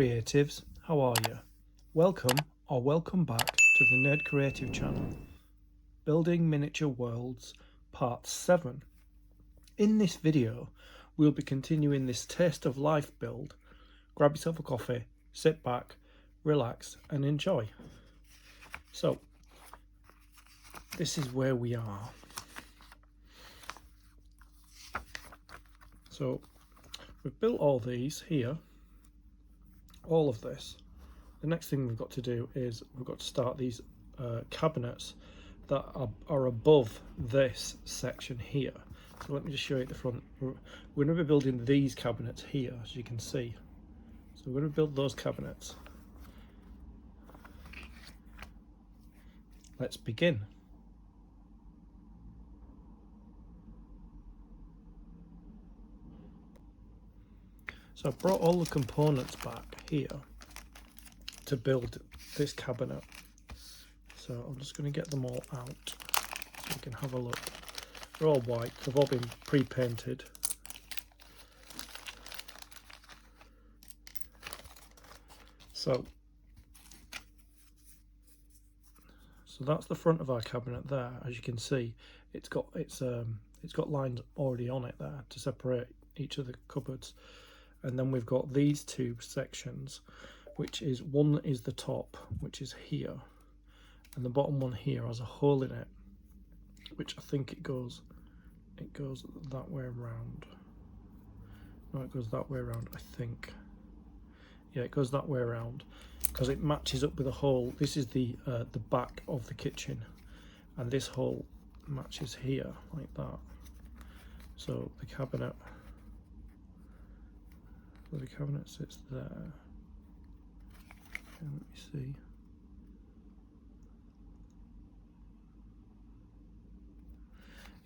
creatives, how are you? Welcome or welcome back to the Nerd Creative channel, Building Miniature Worlds Part 7. In this video, we'll be continuing this Taste of Life build. Grab yourself a coffee, sit back, relax and enjoy. So, this is where we are. So, we've built all these here. All of this. The next thing we've got to do is we've got to start these cabinets that are above this section here. So let me just show you at the front. We're going to be building these cabinets here, as you can see. So we're going to build those cabinets. Let's begin. So I've brought all the components back here to build this cabinet. So I'm just going to get them all out so you can have a look. They're all white, they've all been pre-painted. So that's the front of our cabinet there. As you can see, it's got lines already on it there to separate each of the cupboards. And then we've got these two sections, which is one is the top, which is here, and the bottom one here has a hole in it, which I think it goes that way around. No, it goes that way around, I think. Yeah, it goes that way around because it matches up with a hole. This is the back of the kitchen, and this hole matches here like that. So the cabinet. So the cabinet sits there. Okay, let me see.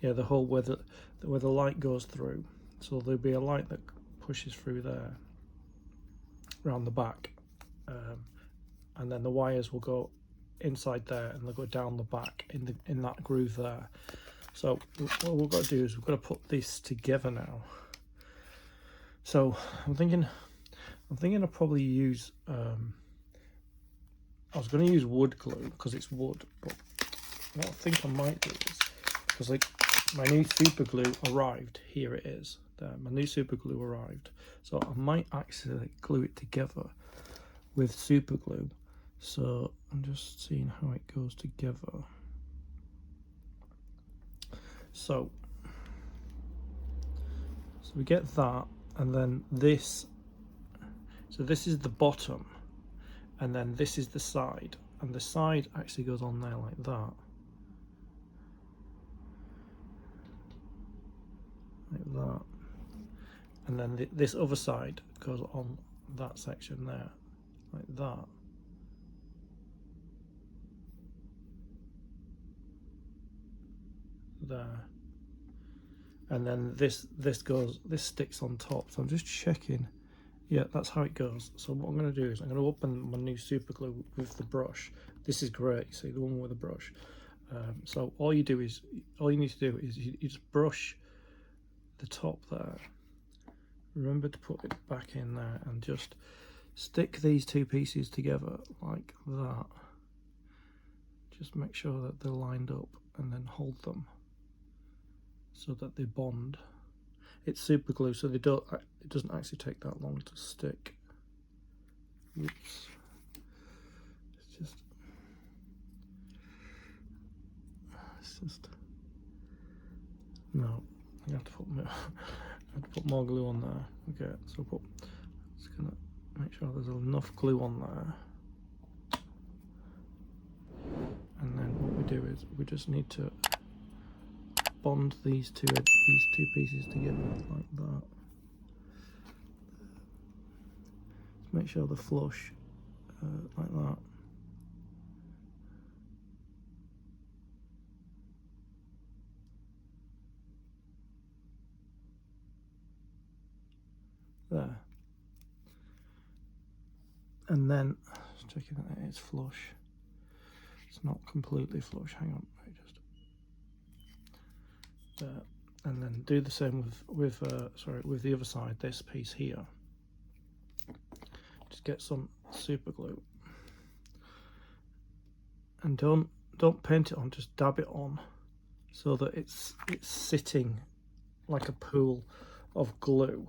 Yeah, the hole where the light goes through. So there'll be a light that pushes through there, around the back, and then the wires will go inside there, and they'll go down the back in that groove there. So what we've got to do is we've got to put this together now. So I'm thinking I'll probably use I was going to use wood glue because it's wood, but what I think I might do is, because like my new super glue arrived, here it is there, my new super glue arrived, so I might actually glue it together with super glue. So I'm just seeing how it goes together. So we get that. And then this, so this is the bottom, and then this is the side, and the side actually goes on there like that, and then this other side goes on that section there, like that. There. And then this sticks on top. So I'm just checking. Yeah, that's how it goes. So what I'm going to do is I'm going to open my new super glue with the brush. This is great. See, the one with the brush. So all you need to do is you just brush the top there. Remember to put it back in there and just stick these two pieces together like that. Just make sure that they're lined up and then hold them so that they bond. It's super glue, so it doesn't actually take that long to stick. Oops. It's just no. I have to put more glue on there. Okay, so just gonna make sure there's enough glue on there, and then what we do is we just need to bond these two pieces together like that. Just make sure they're flush, like that. There. And then just checking that it's flush. It's not completely flush. Hang on, just there. And then do the same with the other side, this piece here. just get some super glue, and don't paint it on, just dab it on so that it's sitting like a pool of glue.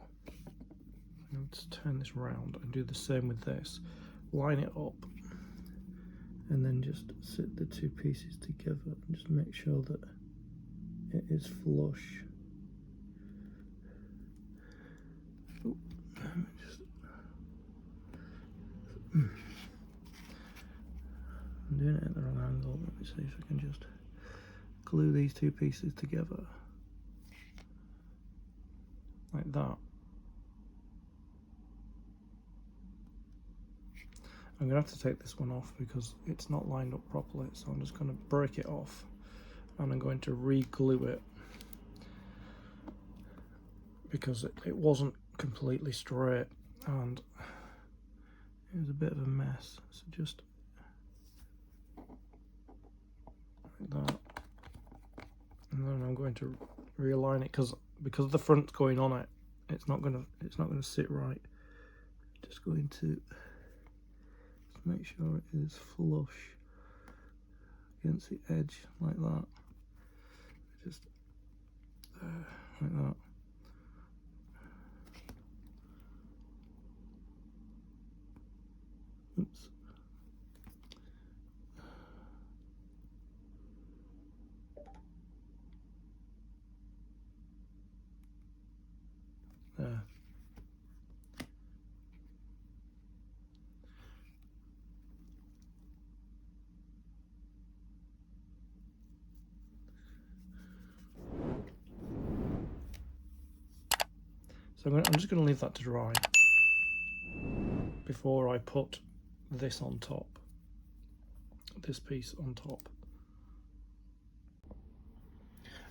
Let's turn this round and do the same with this. Line it up and then just sit the two pieces together and just make sure that it is flush. Ooh, I'm doing it at the wrong angle. Let me see if I can just glue these two pieces together like that. I'm going to have to take this one off because it's not lined up properly, so I'm just going to break it off and I'm going to re-glue it because it wasn't completely straight and it was a bit of a mess. So just like that, and then I'm going to realign it because the front's going on it. It's not going to sit right. Just going to make sure it is flush against the edge like that. Just like that. Oops. There. So I'm just going to leave that to dry before I put this on top, this piece on top.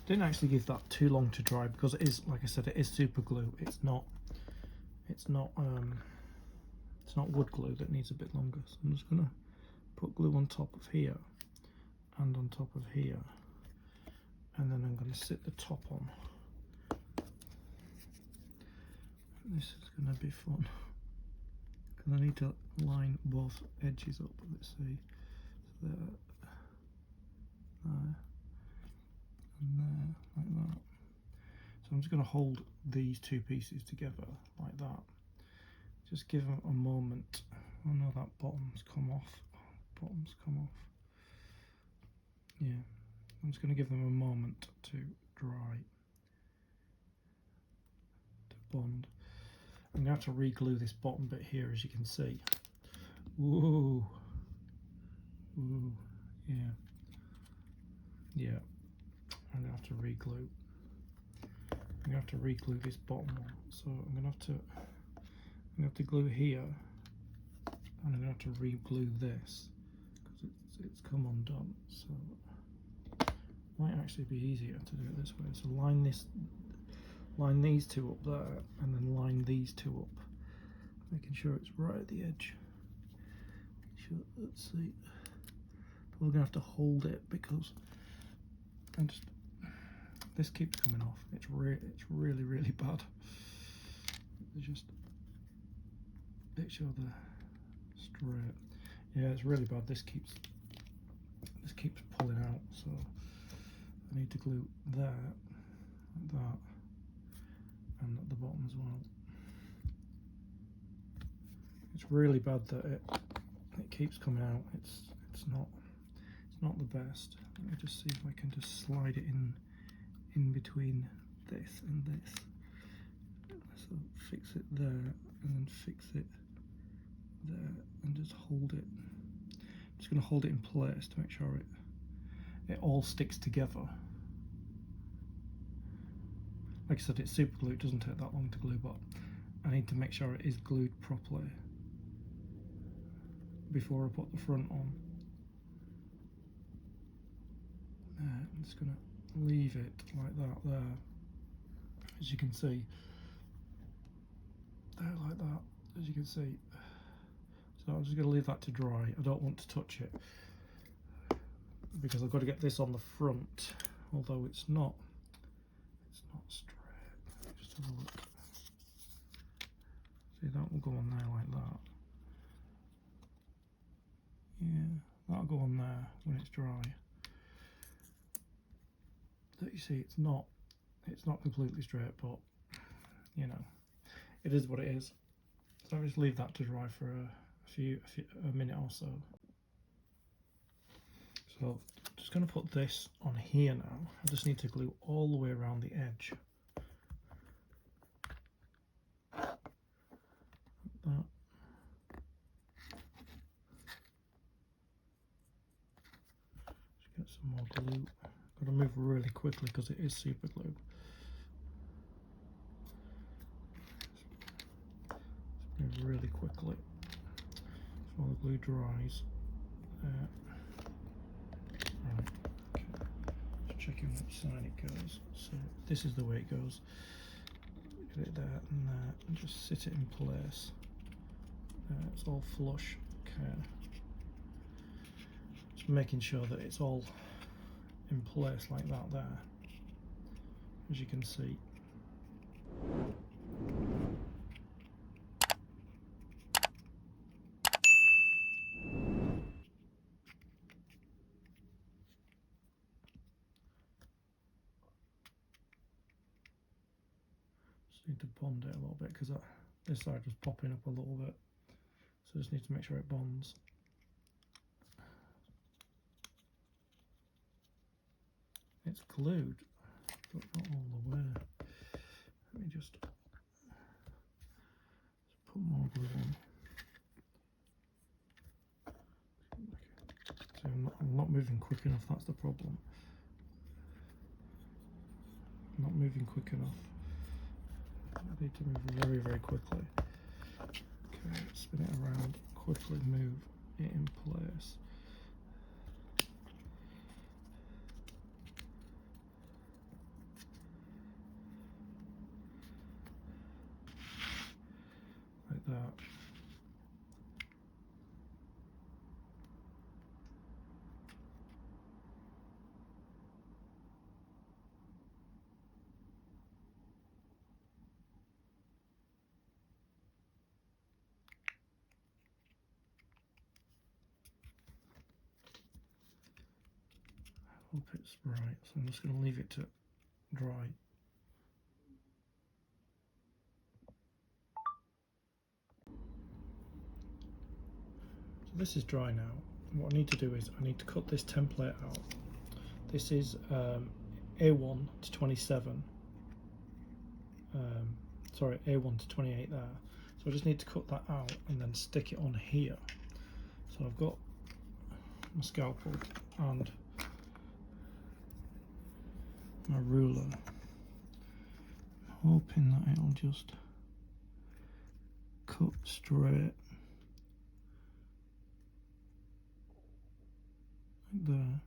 Didn't actually give that too long to dry because it is, like I said, it is super glue. It's not wood glue that needs a bit longer. So I'm just going to put glue on top of here and on top of here, and then I'm going to sit the top on. This is going to be fun because I need to line both edges up. Let's see, so there, and there, like that. So I'm just going to hold these two pieces together like that. Just give them a moment. Oh no, that bottom's come off. Bottom's come off. Yeah, I'm just going to give them a moment to dry, to bond. I'm going to have to re-glue this bottom bit here, as you can see. Whoa. Ooh. Yeah. Yeah. I'm going to have to re-glue. I'm going to have to re-glue this bottom one. So I'm going to have to glue here, and I'm going to have to re-glue this because it's come undone. So it might actually be easier to do it this way. So line these two up there, and then line these two up, making sure it's right at the edge. Let's see. But we're gonna have to hold it because this keeps coming off. It's really bad. Just make sure they're straight. Yeah, it's really bad. This keeps pulling out. So I need to glue there, like that, and at the bottom as well. It's really bad that it keeps coming out. It's not the best. Let me just see if I can just slide it in between this and this. So fix it there and then fix it there and just hold it. I'm just going to hold it in place to make sure it all sticks together. Like I said, it's super glue. It doesn't take that long to glue, but I need to make sure it is glued properly before I put the front on. I'm just going to leave it like that there, as you can see. There, like that, as you can see. So I'm just going to leave that to dry. I don't want to touch it because I've got to get this on the front, although it's not straight. Just have a look. See, that will go on there like that. Yeah, that'll go on there when it's dry. But you see, it's not completely straight, but you know, it is what it is. So I'll just leave that to dry for a minute or so. So just going to put this on here now. I just need to glue all the way around the edge. Like that. Just get some more glue. Got to move really quickly because it is super glue. Just move really quickly so all the glue dries. Right, okay. Just checking which side it goes. So this is the way it goes. Get it there and there, and just sit it in place. It's all flush. Okay. Just making sure that it's all in place like that there, as you can see. Just need to bond it a little bit because this side was popping up a little bit, so just need to make sure it bonds. It's glued, but not all the way. Let me just put more glue on. So I'm not moving quick enough, that's the problem. I'm not moving quick enough. I need to move very, very quickly. Okay, spin it around, quickly move it in place. Like that. I hope it's right, so I'm just going to leave it to dry. So this is dry now. What I need to do is I need to cut this template out. This is A1 to 27. Sorry, A1 to 28 there. So I just need to cut that out and then stick it on here. So I've got my scalpel and my ruler. I'm hoping that it'll just cut straight like there.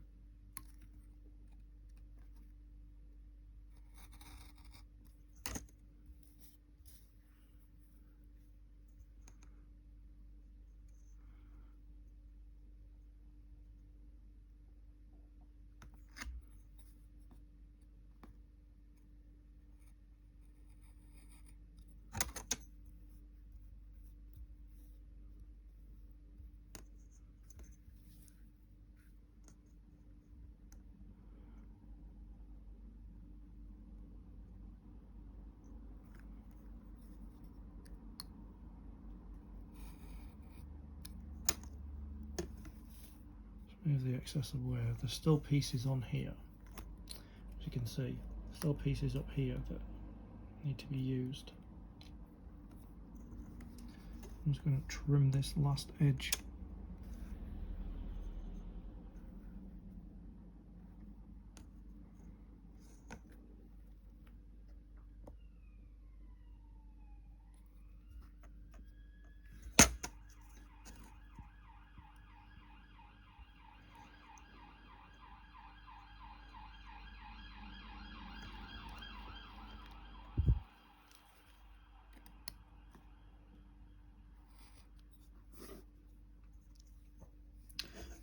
Move the excess away. There's still pieces on here, as you can see. Still pieces up here that need to be used. I'm just going to trim this last edge.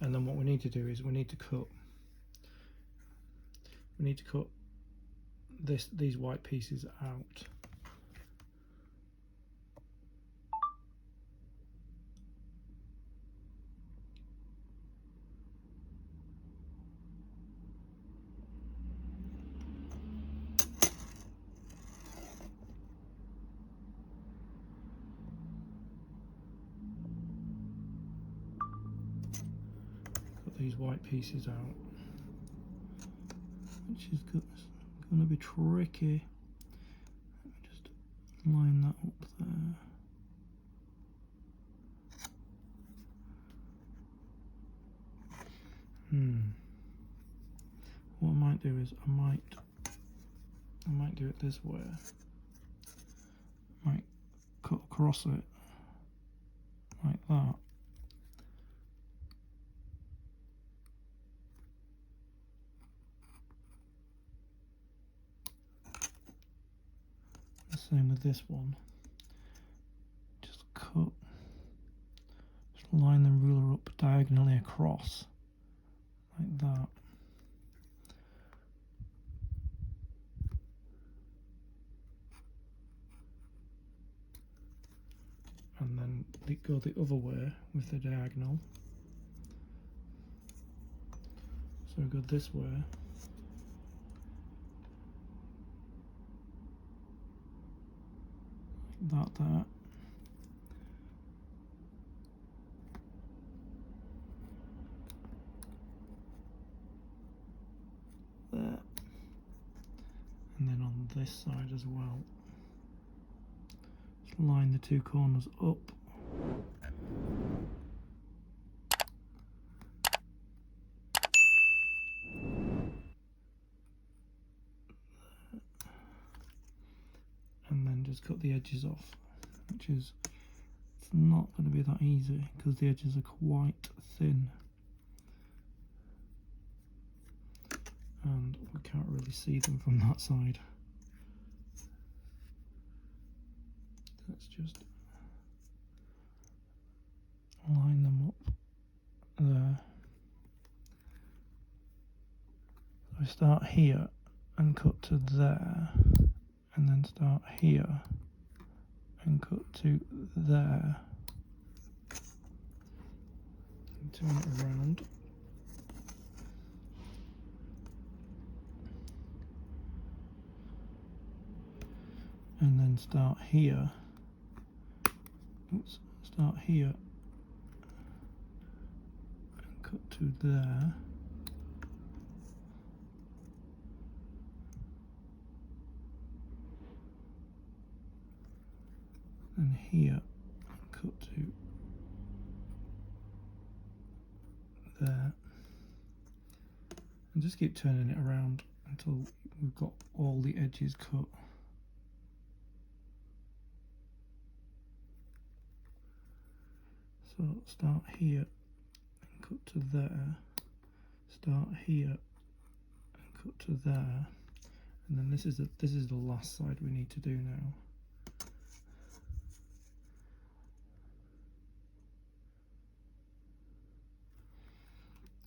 And then what we need to do is we need to cut these white pieces out. these white pieces out, which is going to be tricky. Let me just line that up there. What I might do is I might do it this way. I might cut across it like that. The same with this one. Just cut, just line the ruler up diagonally across like that. And then go the other way with the diagonal. So we go this way. Like that. There. And then on this side as well. Just line the two corners up. And then just cut the edges off, which is, it's not going to be that easy because the edges are quite thin and we can't really see them from that side. Let's just line them up there. So we start here and cut to there, and then start here and cut to there, and turn it around. And then start here. Oops, start here and cut to there. And here and cut to there. And just keep turning it around until we've got all the edges cut. So start here and cut to there, start here and cut to there, and then this is the last side we need to do now.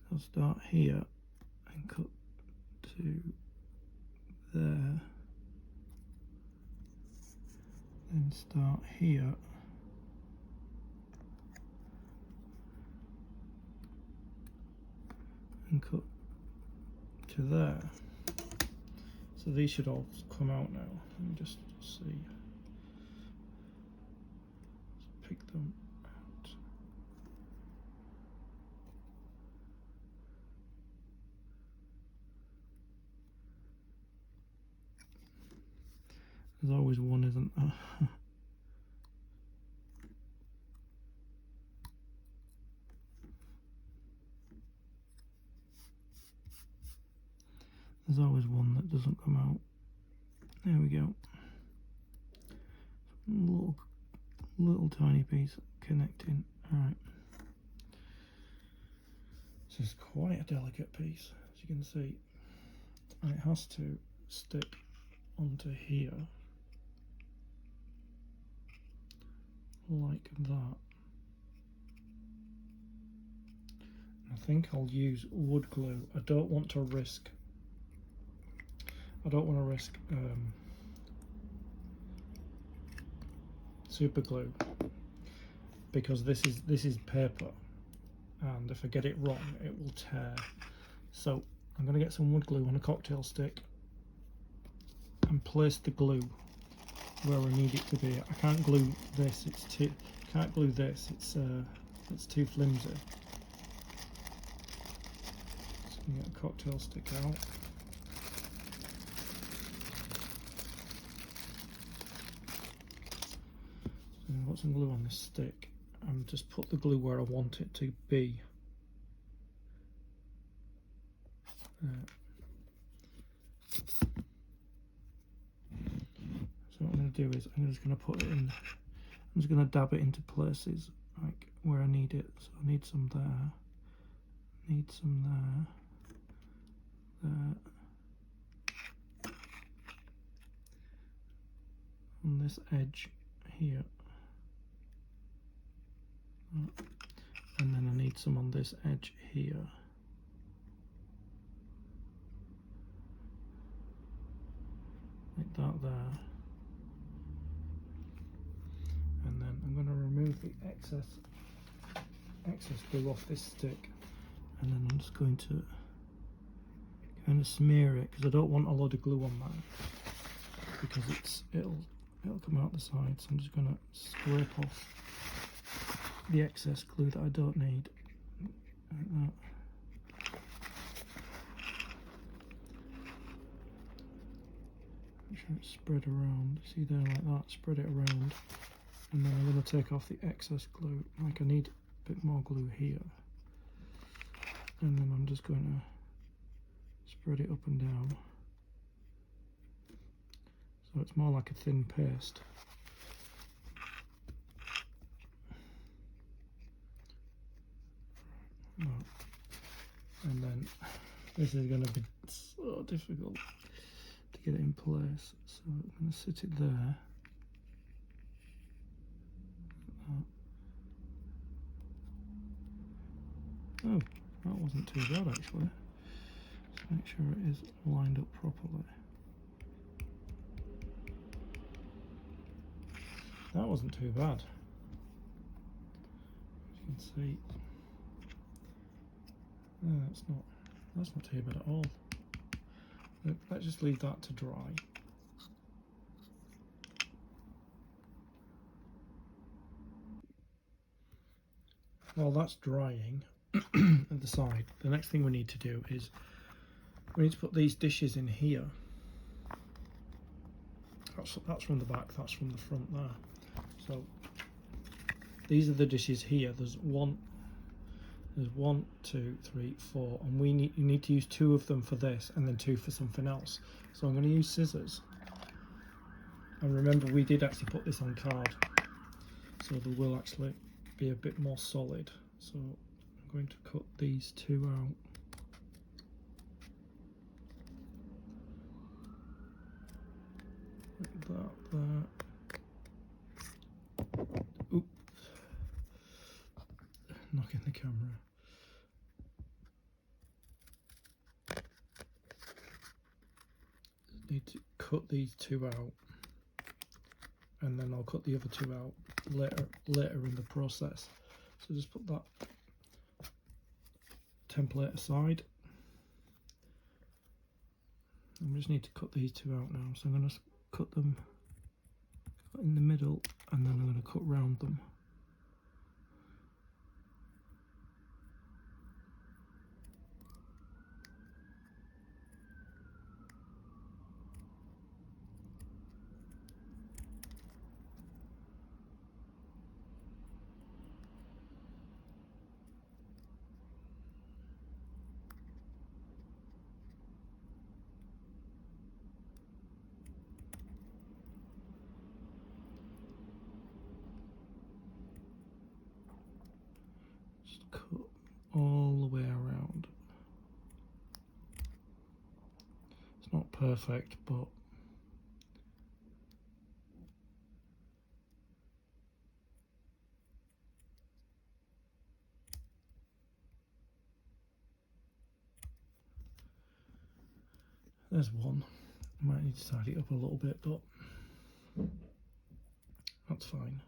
So start here and cut to there, then start here and cut to there. So these should all come out now. Let me just see. Let's pick them out. There's always one, isn't there? There's always one that doesn't come out. There we go. Little tiny piece connecting. Alright. This is quite a delicate piece, as you can see. And it has to stick onto here. Like that. I think I'll use wood glue. I don't want to risk super glue because this is paper, and if I get it wrong it will tear. So I'm going to get some wood glue on a cocktail stick and place the glue where I need it to be. I can't glue this, it's too flimsy. can get a cocktail stick out. So I've got some glue on this stick and just put the glue where I want it to be. So what I'm going to do is I'm just going to put it in, I'm just going to dab it into places like where I need it. So I need some there, need some there, on this edge here, and then I need some on this edge here. Like that there. And then I'm going to remove the excess glue off this stick, and then I'm just going to kind of smear it, because I don't want a lot of glue on that, because it'll come out the side. So I'm just going to scrape off the excess glue that I don't need, like that. Make sure it's spread around. See there, like that. Spread it around, and then I'm going to take off the excess glue. Like I need a bit more glue here, and then I'm just going to spread it up and down, so it's more like a thin paste. And then this is going to be so difficult to get it in place, so I'm going to sit it there. Oh, that wasn't too bad actually. Just make sure it is lined up properly. That wasn't too bad. As you can see, no, that's not too bad at all. Let's just leave that to dry. While that's drying at the side, the next thing we need to do is we need to put these dishes in here. That's from the back, that's from the front there. So these are the dishes here. There's one, 2, 3, 4, and you need to use 2 of them for this and then 2 for something else. So I'm going to use scissors. And remember, we did actually put this on card, so they will actually be a bit more solid. So I'm going to cut these 2 out. Like that there. Oops. Knocking the camera. Need to cut these 2 out, and then I'll cut the other 2 out later in the process. So just put that template aside. I just need to cut these 2 out now. So I'm going to cut them in the middle, and then I'm going to cut round them. Just cut all the way around. It's not perfect, but there's one. I might need to tidy it up a little bit, but that's fine.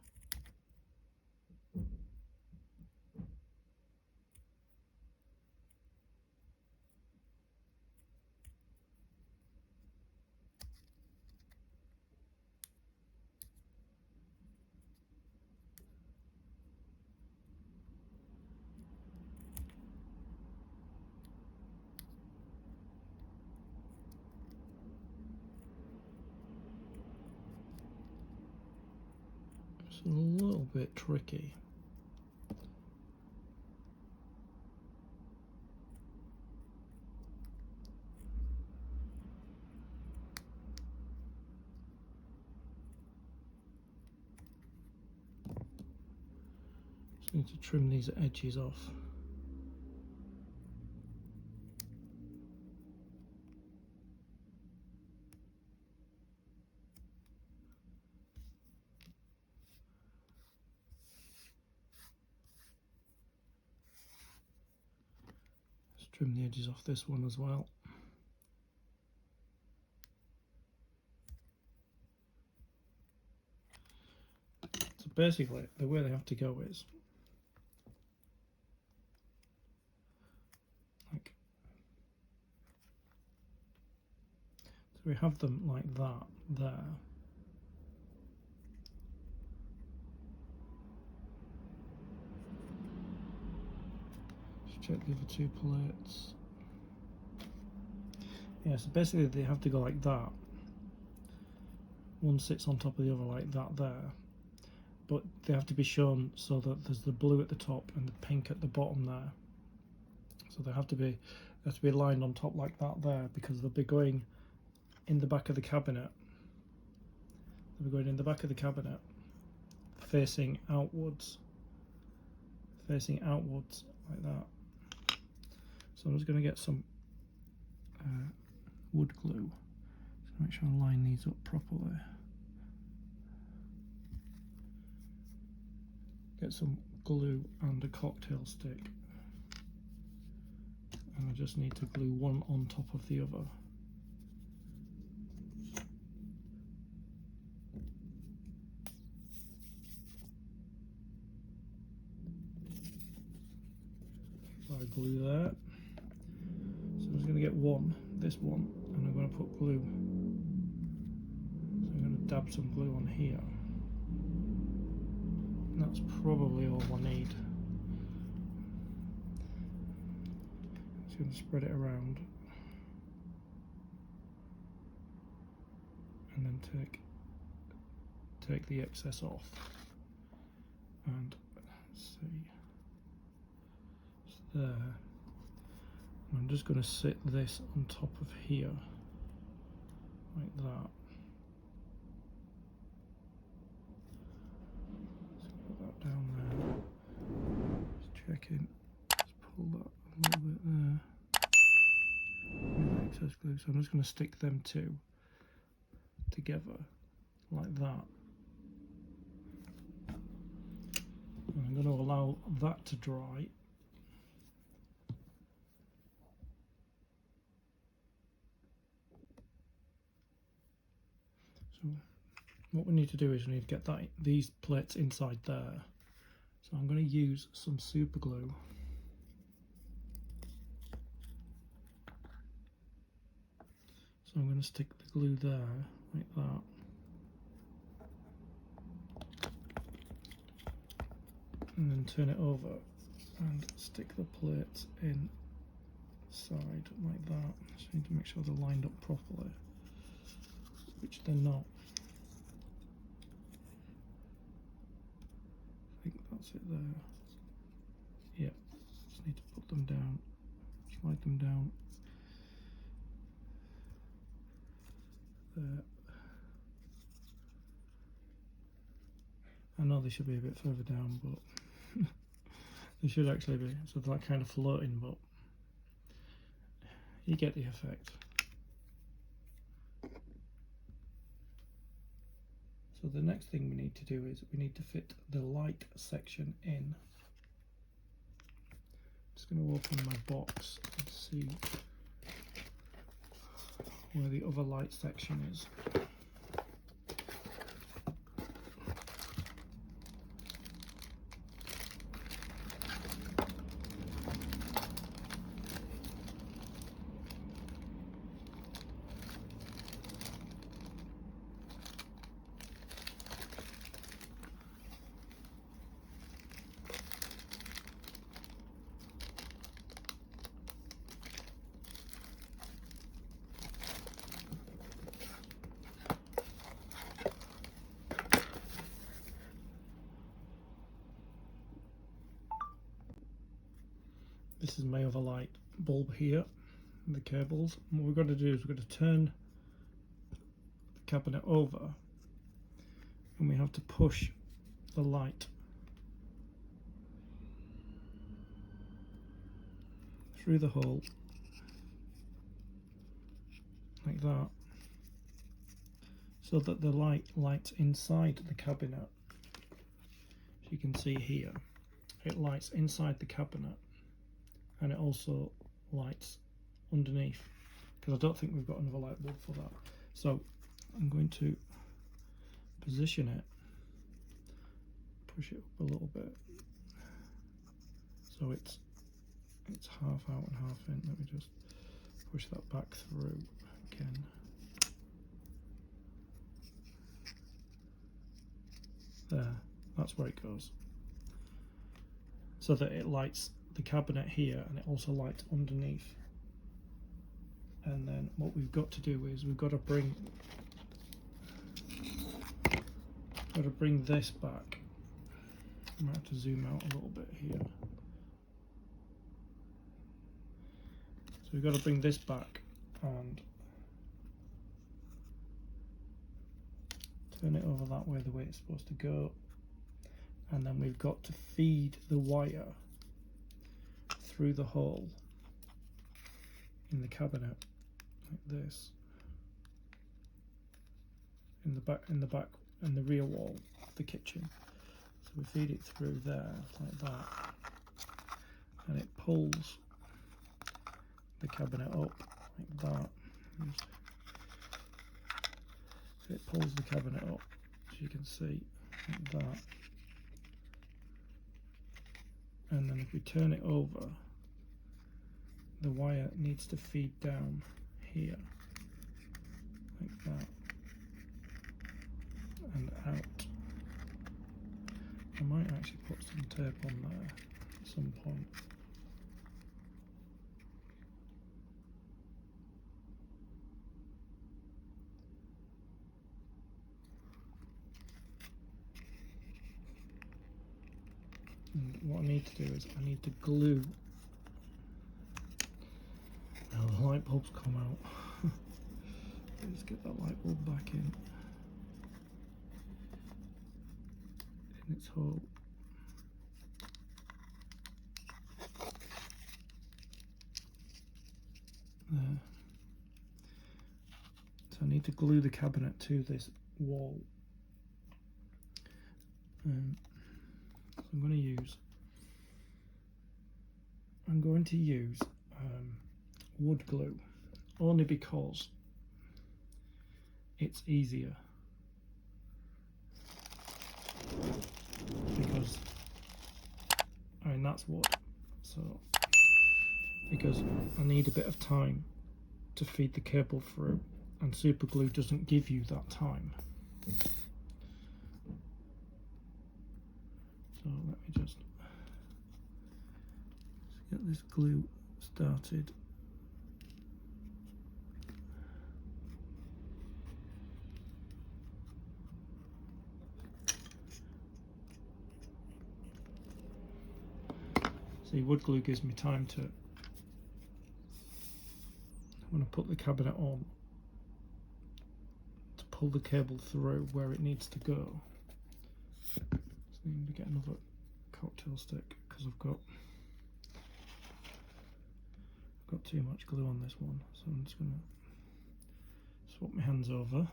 a little bit tricky. Just need to trim these edges off. Trim the edges off this one as well. So basically the way they have to go is like, so we have them like that there. Check the other two plates. Yeah, so basically they have to go like that. One sits on top of the other like that there. But they have to be shown so that there's the blue at the top and the pink at the bottom there. So they have to be lined on top like that there, because they'll be going in the back of the cabinet. They'll be going in the back of the cabinet, facing outwards like that. So I'm just going to get some wood glue to make sure I line these up properly. Get some glue and a cocktail stick, and I just need to glue one on top of the other. So I glue there. So I'm just going to get this one, and I'm going to put glue. So I'm going to dab some glue on here. And that's probably all I need. Just going to spread it around, and then take the excess off. And let's see, it's there. I'm just going to sit this on top of here, like that. Just put that down there. Just checking. Just pull that a little bit there. With excess glue. So I'm just going to stick them two together, like that. And I'm going to allow that to dry. So what we need to do is we need to get these plates inside there. So I'm going to use some super glue. So I'm going to stick the glue there, like that. And then turn it over and stick the plates inside like that. Just need to make sure they're lined up properly, which they're not. I think that's it there. Yeah, just need to put them down, slide them down there. I know they should be a bit further down, but they should actually be, so they're kind of floating, but you get the effect. So the next thing we need to do is we need to fit the light section in. Just going to open my box and see where the other light section is. this is my overlight bulb here, the cables. And what we've got to do is we've got to turn the cabinet over, and we have to push the light through the hole like that, so that the light lights inside the cabinet. As you can see here, it lights inside the cabinet, and it also lights underneath, because I don't think we've got another light bulb for that. So I'm going to position it, push it up a little bit, so it's half out and half in. Let me just push that back through again. There, that's where it goes, so that it lights the cabinet here, and it also lights underneath. And then what we've got to do is we've got to bring this back. I might have to zoom out a little bit here. So we've got to bring this back and turn it over that way, the way it's supposed to go. And then we've got to feed the wire through the hole in the cabinet like this, in the back and the rear wall of the kitchen. So we feed it through there like that, and it pulls the cabinet up like that. So it pulls the cabinet up, as you can see, like that. And then if we turn it over, the wire needs to feed down here like that and out. I might actually put some tape on there at some point. And what I need to do is I need to glue. Now the light bulb's come out. Let's get that light bulb back in its hole. There. So I need to glue the cabinet to this wall. So I'm going to use wood glue, only because it's easier, because I mean that's wood, so because I need a bit of time to feed the cable through, and super glue doesn't give you that time. So let me just get this glue started. See, wood glue gives me time to, when I put the cabinet on, to pull the cable through where it needs to go. Just need to get another cocktail stick because I've got too much glue on this one, so I'm just going to swap my hands over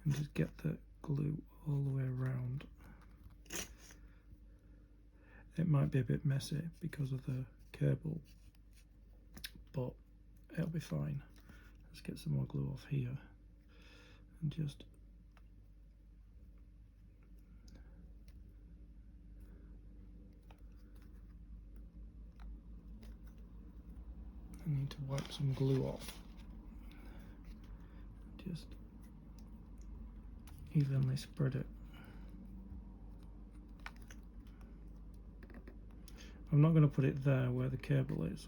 and just get the glue all the way around. It might be a bit messy because of the cable, but it'll be fine. Let's get some more glue off here and just I need to wipe some glue off. Just evenly spread it. I'm not going to put it there where the cable is.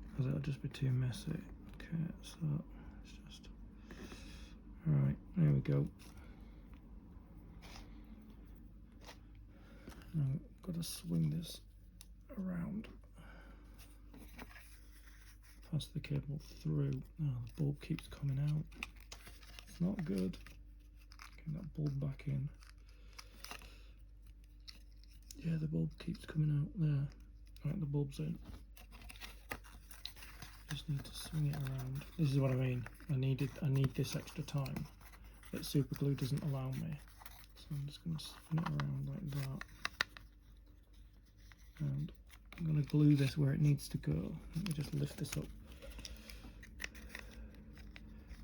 Because it'll just be too messy. Okay, so it's just... Alright, there we go. I've got to swing this around, pass the cable through. Oh, the bulb keeps coming out. It's not good. Get that bulb back in. Yeah, the bulb keeps coming out there. Right, the bulb's in. Just need to swing it around. This is what I mean. I need this extra time that super glue doesn't allow me. So I'm just going to spin it around like that. And I'm going to glue this where it needs to go. Let me just lift this up.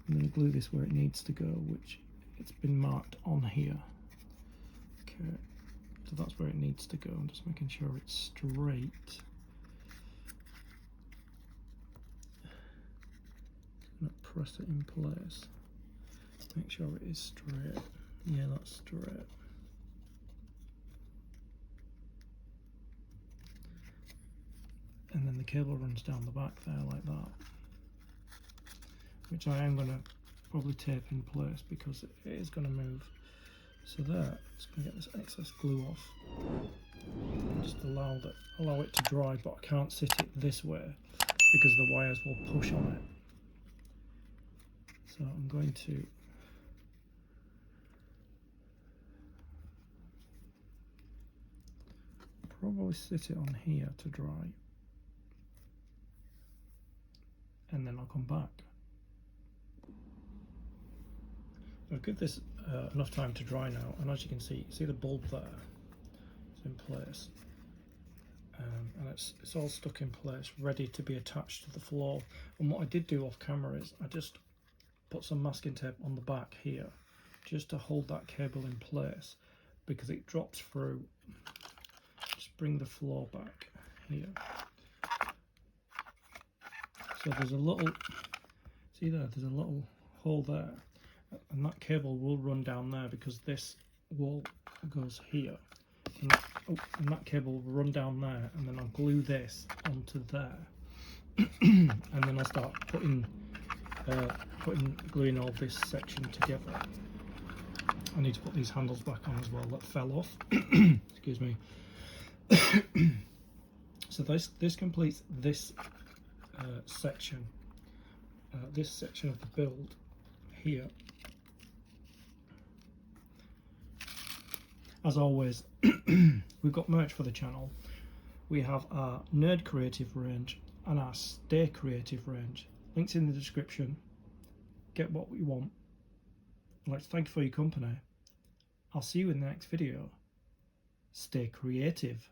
I'm going to glue this where it needs to go, which it's been marked on here. Okay, so that's where it needs to go. I'm just making sure it's straight. I'm going to press it in place. Make sure it is straight. Yeah, that's straight. And then the cable runs down the back there like that, which I am going to probably tape in place because it is going to move. So there, it's going to get this excess glue off. Just allow it to dry, but I can't sit it this way because the wires will push on it. So I'm going to probably sit it on here to dry, and then I'll come back. I'll give this enough time to dry now, and as you can see the bulb there, it's in place, and it's all stuck in place, ready to be attached to the floor. And what I did do off camera is I just put some masking tape on the back here, just to hold that cable in place, because it drops through. Just bring the floor back here. So there's a little, see there, there's a little hole there, and that cable will run down there because this wall goes here, and that cable will run down there, and then I'll glue this onto there, and then I'll start gluing all this section together. I need to put these handles back on as well that fell off. Excuse me. So this completes this section of the build here. As always, we've got merch for the channel. We have our Nerd Creative range and our Stay Creative range. Links in the description. Get what you want. I'd like to thank you for your company. I'll see you in the next video. Stay creative.